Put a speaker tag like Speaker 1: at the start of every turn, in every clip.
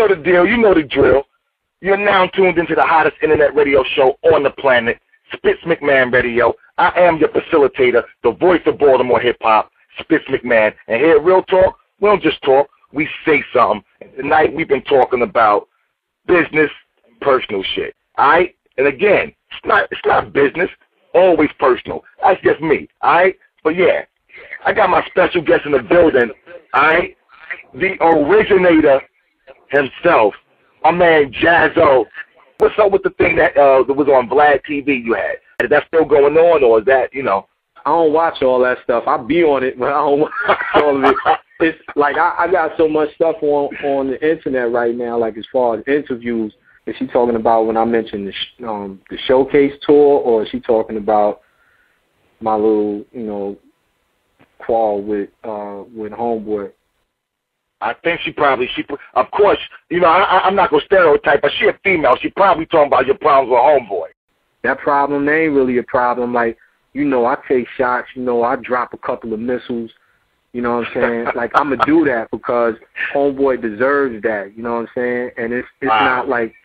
Speaker 1: know the deal. You know the drill. You're now tuned into the hottest internet radio show on the planet, Spitz McMan Radio. I am your facilitator, the voice of Baltimore hip-hop, Spitz McMan. And here at Real Talk, we don't just talk, we say something. And tonight we've been talking about business and personal shit. All right? And again, it's not business, always personal. That's just me. All right? But yeah, I got my special guest in the building. All right? The originator himself, my man Jaz-o. What's up with the thing that was on Vlad TV you had? Is that still going on, or is that,
Speaker 2: I don't watch all that stuff. I be on it, but I don't watch all of it. It's like I got so much stuff on the internet right now, like as far as interviews. Is she talking about when I mentioned the showcase tour, or is she talking about my little, quarrel with Homeboy?
Speaker 1: I think of course, I'm not going to stereotype, but she a female. She probably talking about your problems with Homeboy.
Speaker 2: That problem, they ain't really a problem. Like, I take shots, I drop a couple of missiles, you know what I'm saying? Like, I'm going to do that because Homeboy deserves that, you know what I'm saying? And it's not like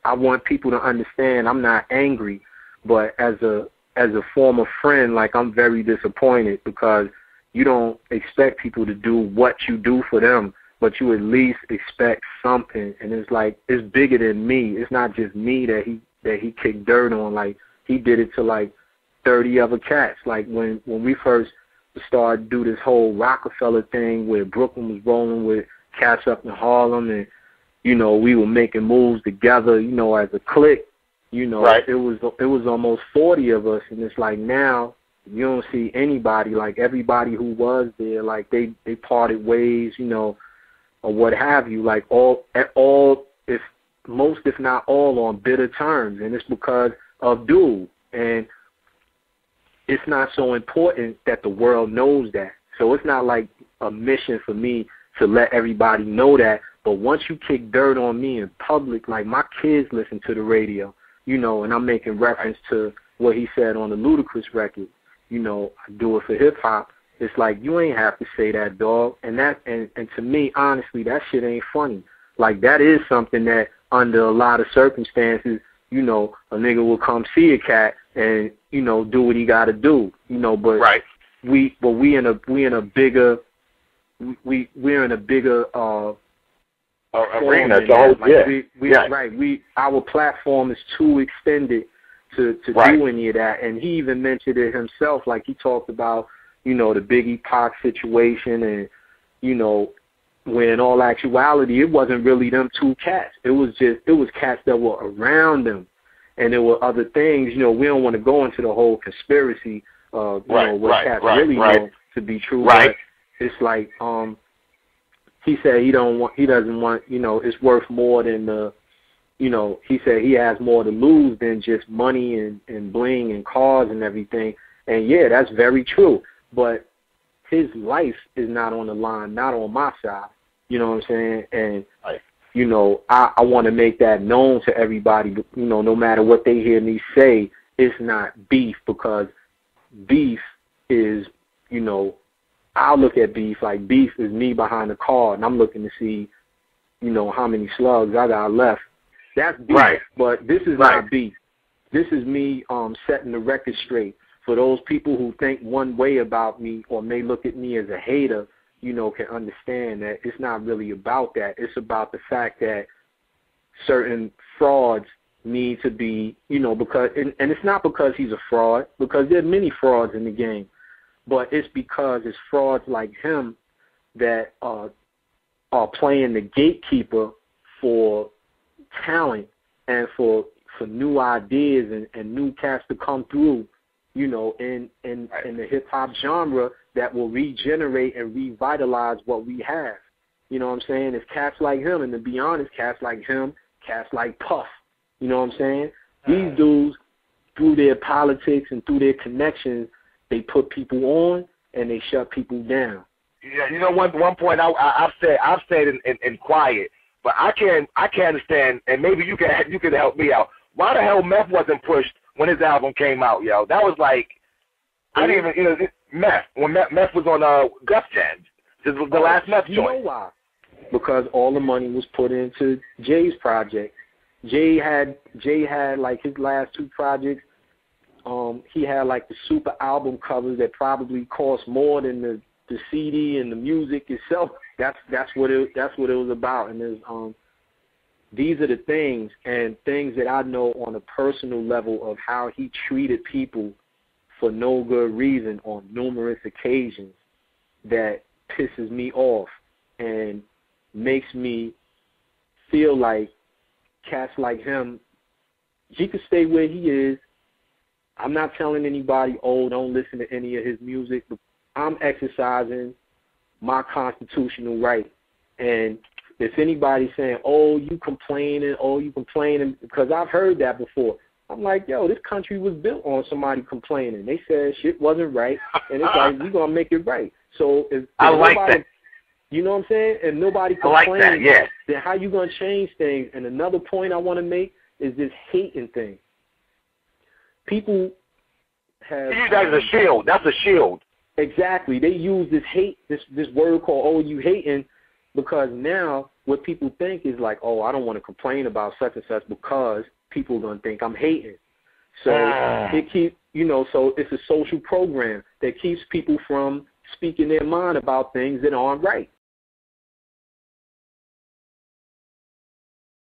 Speaker 2: I want people to understand I'm not angry, but as a former friend, like, I'm very disappointed because you don't expect people to do what you do for them, but you at least expect something. And it's like, it's bigger than me. It's not just me that he kicked dirt on. Like, he did it to like 30 other cats. Like when we first started to do this whole Rockefeller thing where Brooklyn was rolling with cats up in Harlem, and we were making moves together, as a clique.
Speaker 1: Right.
Speaker 2: It was almost 40 of us, and it's like now you don't see anybody. Like, everybody who was there, like they parted ways, or what have you. Like most if not all on bitter terms, and it's because of dude. And it's not so important that the world knows that. So it's not like a mission for me to let everybody know that. But once you kick dirt on me in public, like my kids listen to the radio, and I'm making reference to what he said on the Ludacris record, I do it for hip-hop. It's like, you ain't have to say that, dog. And to me, honestly, that shit ain't funny. Like, that is something that under a lot of circumstances, a nigga will come see a cat and, do what he got to do, but
Speaker 1: right.
Speaker 2: we're in a bigger
Speaker 1: arena.
Speaker 2: Right. Our platform is too extended to
Speaker 1: right.
Speaker 2: do any of that. And he even mentioned it himself, like he talked about, the Biggie Pac situation, and, when in all actuality, it wasn't really them two cats. It was cats that were around them. And there were other things, we don't want to go into the whole conspiracy of, what cats really know to be true.
Speaker 1: Right.
Speaker 2: But it's like, he said he doesn't want, it's worth more than he said he has more to lose than just money and bling and cars and everything. And yeah, that's very true. But his life is not on the line, not on my side. You know what I'm saying? And
Speaker 1: right.
Speaker 2: I want to make that known to everybody, no matter what they hear me say, it's not beef, because beef is, I'll look at beef like beef is me behind the car, and I'm looking to see, how many slugs I got left. That's beef,
Speaker 1: right.
Speaker 2: But this is
Speaker 1: right.
Speaker 2: not beef. This is me setting the record straight for those people who think one way about me or may look at me as a hater. Can understand that it's not really about that. It's about the fact that certain frauds need to be, because, and it's not because he's a fraud, because there are many frauds in the game, but it's because it's frauds like him that are playing the gatekeeper for talent and for new ideas and new cats to come through, in the hip-hop genre that will regenerate and revitalize what we have. You know what I'm saying? It's cats like him, and to be honest, cats like him, cats like Puff. You know what I'm saying? These dudes, through their politics and through their connections, they put people on and they shut people down.
Speaker 1: Yeah, one point I've said in quiet, but I can't understand, and maybe you can help me out. Why the hell Meth wasn't pushed when his album came out, yo? That was like, I didn't even, Meth, when Meth was on Def Jam. This was the last Meth joint.
Speaker 2: You know why? because all the money was put into Jay's project. Jay had like his last 2 projects. He had like the super album covers that probably cost more than the CD and the music itself. That's what it was about. And there's these are the things that I know on a personal level of how he treated people for no good reason on numerous occasions that pisses me off and makes me feel like cats like him, he could stay where he is. I'm not telling anybody, oh, don't listen to any of his music. I'm exercising my constitutional right. And if anybody's saying, oh, you complaining, because I've heard that before. I'm like, yo, this country was built on somebody complaining. They said shit wasn't right, and it's like, we're going to make it right. So if
Speaker 1: I like that.
Speaker 2: You know what I'm saying? And nobody complains,
Speaker 1: I like that, yeah.
Speaker 2: Then how you going to change things? And another point I want to make is this hating thing. People have... You use that as a shield. That's a shield. Exactly. They use this hate, this word called, oh, you hating, because now what people think is like, oh, I don't want to complain about such and such because people are going to think I'm hating. So it keeps, so it's a social program that keeps people from speaking their mind about things that aren't right.